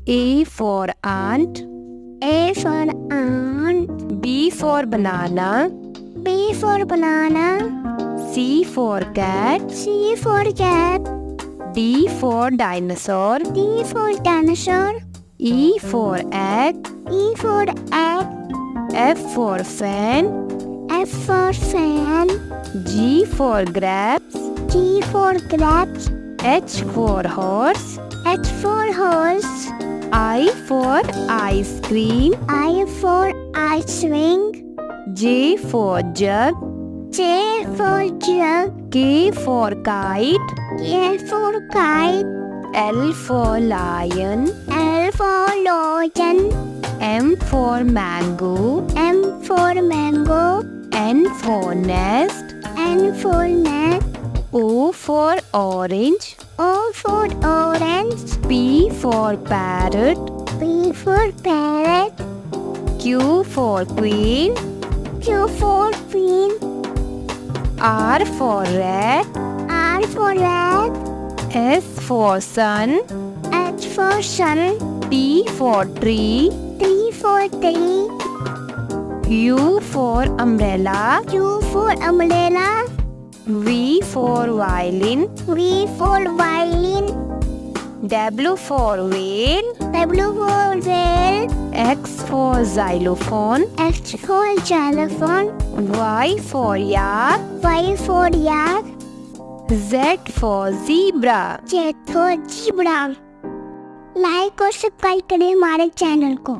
A for ant. A for ant. B for banana. B for banana. C for cat. C for cat. D for dinosaur. D for dinosaur. E for egg. E for egg. F for fan. F for fan. G for grapes. G for grapes. H for horse. H for horse. I for ice cream. I for ice ring. J for jug. J for jug. K for kite. K for kite. L for lion. L for lion. M for mango. M for mango. N for nest. N for nest. O for orange. O for orange. P for parrot. P for parrot. Q for queen. Q for queen. R for rat. R for rat. S for sun. H for sun. T for tree. T for tree. U for umbrella. U for umbrella. V for violin. V for violin. W for whale. W for whale. X for xylophone. X for xylophone. Y for yak. Y for yak. Z for zebra. Z for zebra. Like और subscribe करें हमारे channel को।